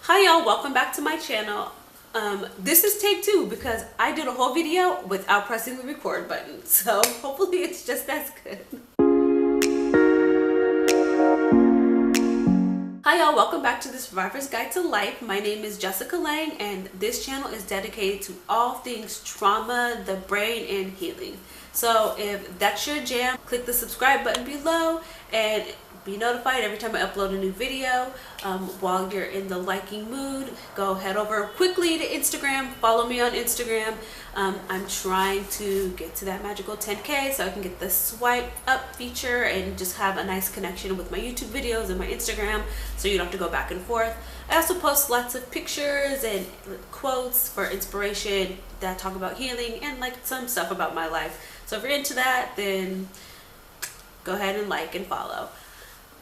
Hi y'all, welcome back to my channel. This is take two because I did a whole video without pressing the record button, so hopefully it's just as good. Hi y'all, welcome back to the Survivor's Guide to Life. My name is Jessica Lang and this channel is dedicated to all things trauma, the brain, and healing. So if that's your jam, click the subscribe button below and be notified every time I upload a new video. While you're in the liking mood, go head over quickly to Instagram, follow me on Instagram. I'm trying to get to that magical 10K so I can get the swipe up feature and just have a nice connection with my YouTube videos and my Instagram so you don't have to go back and forth. I also post lots of pictures and quotes for inspiration that talk about healing and like some stuff about my life. So if you're into that, then go ahead and like and follow.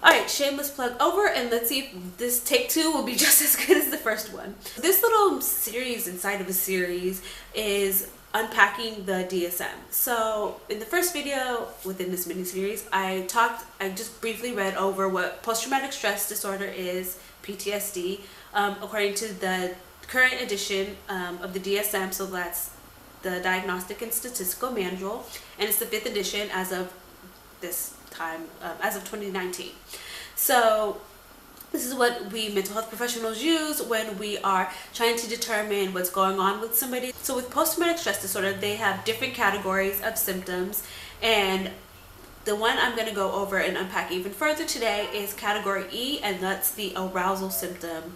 Alright, shameless plug over, and let's see if this take two will be just as good as the first one. This little series inside of a series is unpacking the DSM. So in the first video within this mini series, I just briefly read over what post-traumatic stress disorder is, PTSD, according to the current edition of the DSM. So that's the Diagnostic and Statistical Manual, and it's the 5th edition as of this time, as of 2019. So this is what we mental health professionals use when we are trying to determine what's going on with somebody. So with post-traumatic stress disorder, they have different categories of symptoms, and the one I'm going to go over and unpack even further today is category E, and that's the arousal symptoms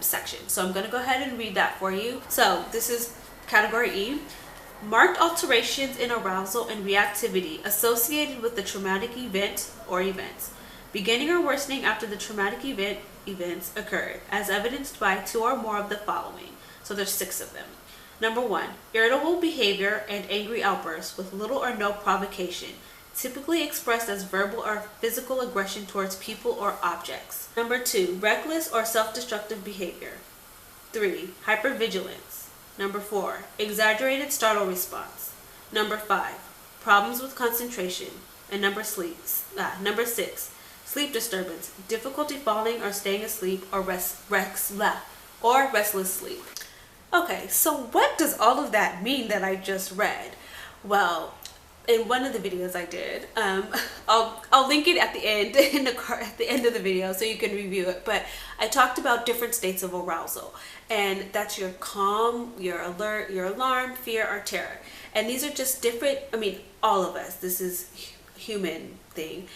section. So I'm going to go ahead and read that for you. So this is category E. Marked alterations in arousal and reactivity associated with the traumatic event or events, beginning or worsening after the traumatic events occurred, as evidenced by 2 or more of the following. So there's 6 of them. Number 1, irritable behavior and angry outbursts with little or no provocation, typically expressed as verbal or physical aggression towards people or objects. Number 2, reckless or self-destructive behavior. 3, hypervigilance. Number 4, exaggerated startle response. Number 5, problems with concentration. And number 6, sleep disturbance, difficulty falling or staying asleep, or restless sleep. Okay, so what does all of that mean that I just read? Well, in one of the videos I did, I'll link it at the end at the end of the video so you can review it. But I talked about different states of arousal, and that's your calm, your alert, your alarm, fear, or terror. And these are just different. I mean, all of us. This is human thing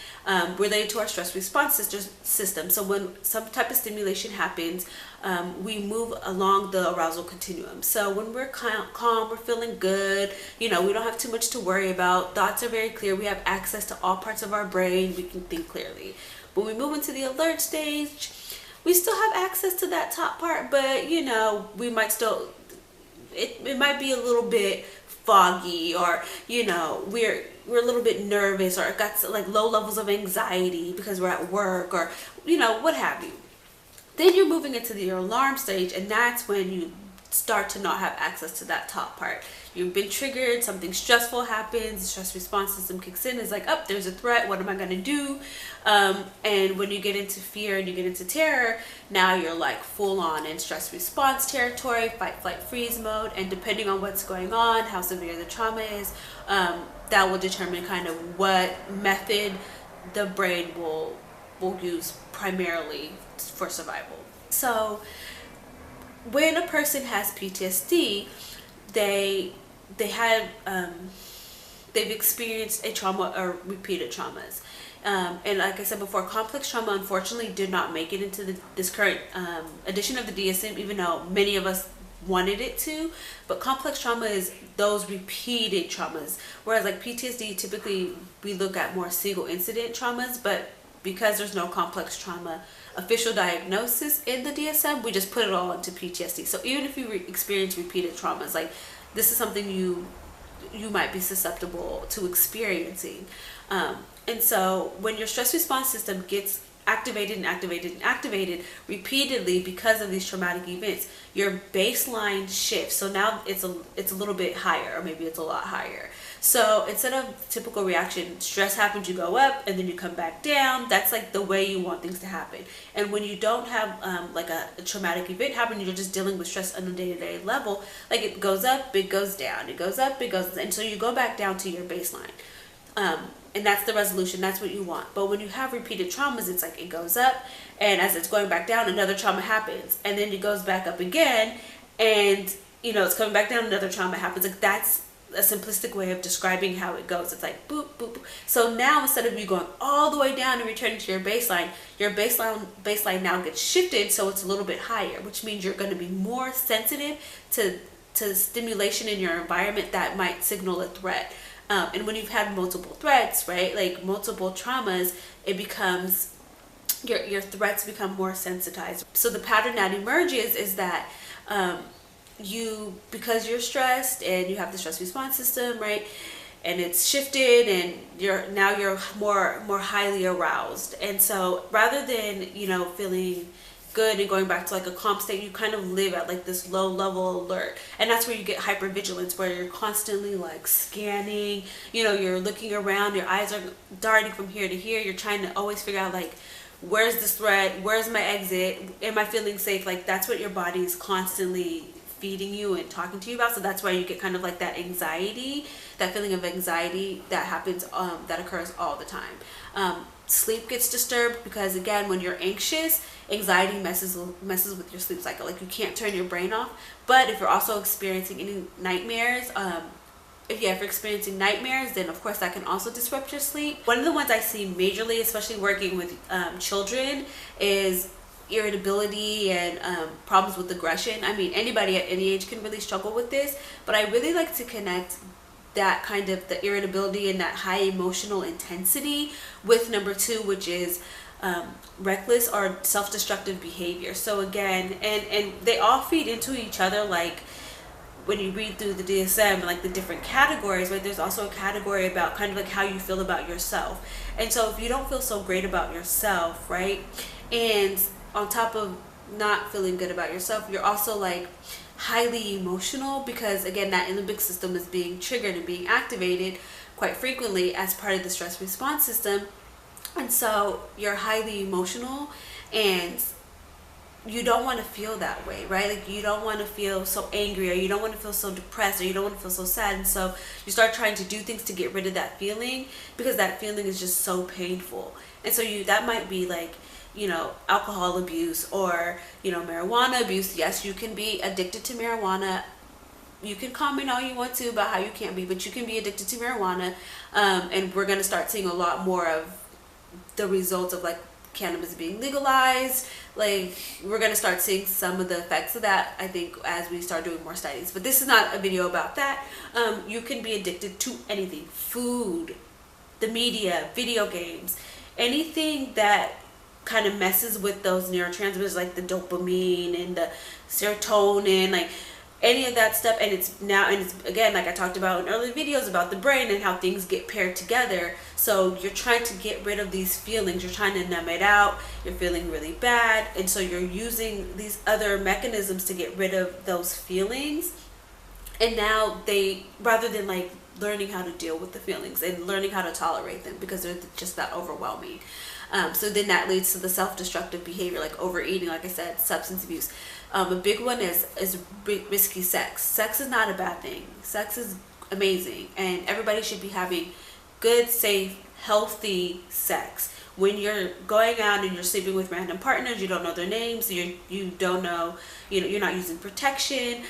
related to our stress response system. So when some type of stimulation happens, we move along the arousal continuum. So when we're calm, we're feeling good, we don't have too much to worry about, thoughts are very clear, we have access to all parts of our brain, we can think clearly. When we move into the alert stage, we still have access to that top part, but we might still, it might be a little bit foggy, or we're a little bit nervous, or got like low levels of anxiety because we're at work, or what have you. Then you're moving into the alarm stage, and that's when you start to not have access to that top part. You've been triggered, something stressful happens, the stress response system kicks in. It's like, oh, there's a threat, what am I going to do? And when you get into fear and you get into terror, now you're like full on in stress response territory, fight, flight, freeze mode. And depending on what's going on, how severe the trauma is, that will determine kind of what method the brain will use primarily for survival. So when a person has PTSD, they've experienced a trauma or repeated traumas. And like I said before, complex trauma unfortunately did not make it into this current edition of the DSM, even though many of us wanted it to. But complex trauma is those repeated traumas, whereas like PTSD, typically we look at more single incident traumas, but because there's no complex trauma official diagnosis in the DSM, we just put it all into PTSD. So even if you experience repeated traumas, like this is something you might be susceptible to experiencing. And so when your stress response system gets activated and activated and activated repeatedly because of these traumatic events, your baseline shifts. So now it's a little bit higher, or maybe it's a lot higher. So instead of typical reaction, stress happens, you go up and then you come back down. That's like the way you want things to happen. And when you don't have like a traumatic event happen, you're just dealing with stress on a day-to-day level. Like it goes up, it goes down, it goes up, it goes down. And so you go back down to your baseline. And that's the resolution. That's what you want. But when you have repeated traumas, it's like it goes up, and as it's going back down, another trauma happens, and then it goes back up again, and it's coming back down, another trauma happens. Like that's a simplistic way of describing how it goes. It's like boop, boop, boop. So now instead of you going all the way down and returning to your baseline now gets shifted, so it's a little bit higher, which means you're going to be more sensitive to stimulation in your environment that might signal a threat. And when you've had multiple threats, right, like multiple traumas, it becomes, your threats become more sensitized. So the pattern that emerges is that because you're stressed and you have the stress response system, right, and it's shifted, and you're more highly aroused. And so rather than, feeling good and going back to like a calm state, you kind of live at like this low level alert, and that's where you get hypervigilance, where you're constantly like scanning, you're looking around, your eyes are darting from here to here, you're trying to always figure out like, where's this threat, where's my exit, am I feeling safe? Like that's what your body is constantly feeding you and talking to you about. So that's why you get kind of like that anxiety, that feeling of anxiety that happens, that occurs all the time. Sleep gets disturbed because, again, when you're anxious, anxiety messes with your sleep cycle. Like you can't turn your brain off. But if you're also experiencing any nightmares, if you're experiencing nightmares, then of course that can also disrupt your sleep. One of the ones I see majorly, especially working with children, is irritability and problems with aggression. I mean, anybody at any age can really struggle with this, but I really like to connect that kind of the irritability and that high emotional intensity with number 2, which is reckless or self-destructive behavior. So again, and they all feed into each other. Like when you read through the DSM, like the different categories, right, there's also a category about kind of like how you feel about yourself. And so if you don't feel so great about yourself, right, and on top of not feeling good about yourself, you're also like highly emotional, because again, that limbic system is being triggered and being activated quite frequently as part of the stress response system. And so you're highly emotional, and you don't want to feel that way, right? Like you don't want to feel so angry, or you don't want to feel so depressed, or you don't want to feel so sad. And so you start trying to do things to get rid of that feeling, because that feeling is just so painful. And so that might be like, alcohol abuse, or, marijuana abuse. Yes, you can be addicted to marijuana. You can comment all you want to about how you can't be, but you can be addicted to marijuana. And we're going to start seeing a lot more of the results of like cannabis being legalized. Like we're going to start seeing some of the effects of that, I think, as we start doing more studies. But this is not a video about that. You can be addicted to anything: food, the media, video games, anything that kind of messes with those neurotransmitters, like the dopamine and the serotonin, like any of that stuff. And it's again, like I talked about in early videos about the brain and how things get paired together. So you're trying to get rid of these feelings, you're trying to numb it out, you're feeling really bad, and so you're using these other mechanisms to get rid of those feelings. And now rather than like learning how to deal with the feelings and learning how to tolerate them, because they're just that overwhelming. So then that leads to the self-destructive behavior, like overeating, like I said, substance abuse. A big one is risky sex. Sex is not a bad thing. Sex is amazing, and everybody should be having good, safe, healthy sex. When you're going out and you're sleeping with random partners, you don't know their names, you don't know, you're not using protection,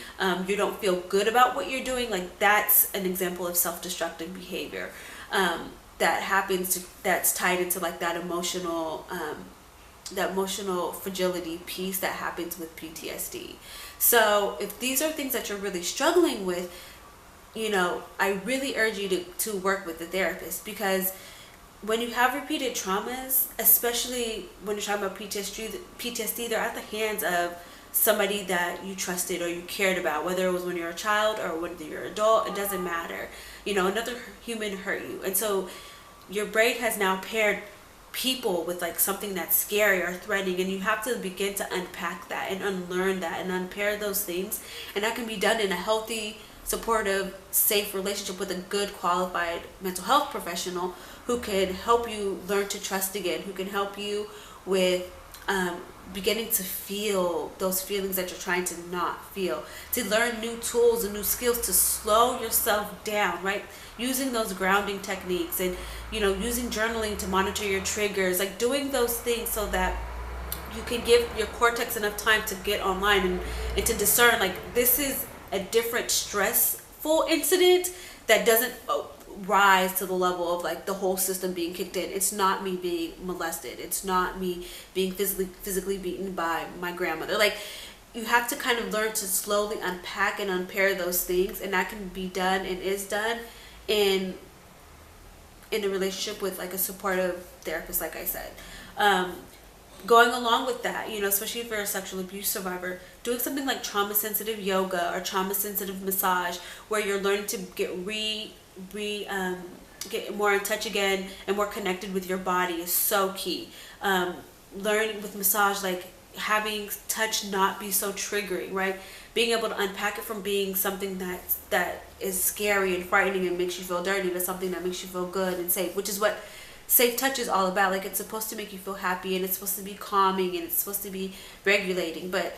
you don't feel good about what you're doing. Like that's an example of self-destructive behavior. That happens, that's tied into like that emotional fragility piece that happens with PTSD. So if these are things that you're really struggling with, I really urge you to work with a therapist, because when you have repeated traumas, especially when you're talking about PTSD, they're at the hands of somebody that you trusted or you cared about, whether it was when you're a child or when you're an adult, it doesn't matter. Another human hurt you. And so your brain has now paired people with like something that's scary or threatening, and you have to begin to unpack that and unlearn that and unpair those things. And that can be done in a healthy, supportive, safe relationship with a good qualified mental health professional who can help you learn to trust again, who can help you with beginning to feel those feelings that you're trying to not feel, to learn new tools and new skills to slow yourself down, right? Using those grounding techniques, and using journaling to monitor your triggers, like doing those things so that you can give your cortex enough time to get online and to discern, like, this is a different stressful incident that doesn't rise to the level of like the whole system being kicked in. It's not me being molested. It's not me being physically beaten by my grandmother. Like, you have to kind of learn to slowly unpack and unpair those things, and that can be done and is done in a relationship with like a supportive therapist, like I said. Going along with that, especially if you're a sexual abuse survivor, doing something like trauma sensitive yoga or trauma sensitive massage, where you're learning to get get more in touch again and more connected with your body, is so key. Learning with massage, like having touch not be so triggering, right? Being able to unpack it from being something that is scary and frightening and makes you feel dirty to something that makes you feel good and safe, which is what safe touch is all about. Like, it's supposed to make you feel happy, and it's supposed to be calming, and it's supposed to be regulating. But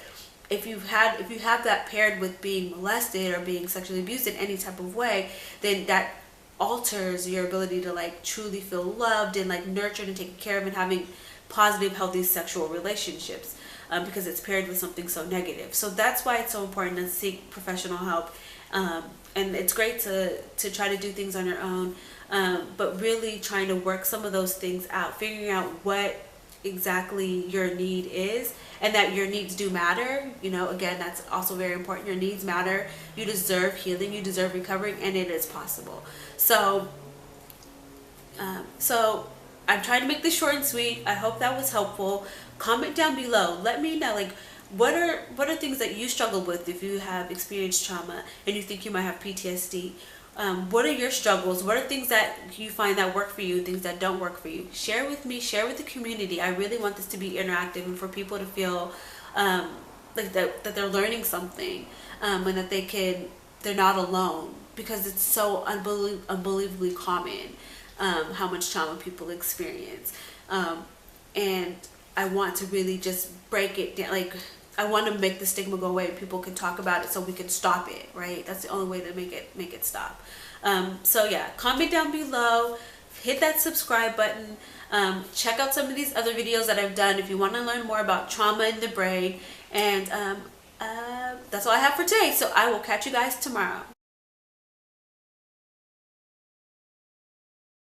if you have that paired with being molested or being sexually abused in any type of way, then that alters your ability to like truly feel loved and like nurtured and taken care of and having positive, healthy sexual relationships, because it's paired with something so negative. So that's why it's so important to seek professional help. And it's great to try to do things on your own, but really trying to work some of those things out, figuring out what exactly your need is, and that your needs do matter. Again, that's also very important. Your needs matter. You deserve healing. You deserve recovery, and it is possible. So I'm trying to make this short and sweet. I hope that was helpful. Comment down below. Let me know, like, what are things that you struggle with if you have experienced trauma and you think you might have PTSD. What are your struggles? What are things that you find that work for you, things that don't work for you? Share with me, share with the community. I really want this to be interactive and for people to feel like that they're learning something, and that they're not alone, because it's so unbelievably common how much trauma people experience. And I want to really just break it down. Like, I want to make the stigma go away. People can talk about it so we can stop it, right? That's the only way to make it stop. So yeah, comment down below, hit that subscribe button, check out some of these other videos that I've done if you want to learn more about trauma in the brain. And that's all I have for today. So I will catch you guys tomorrow.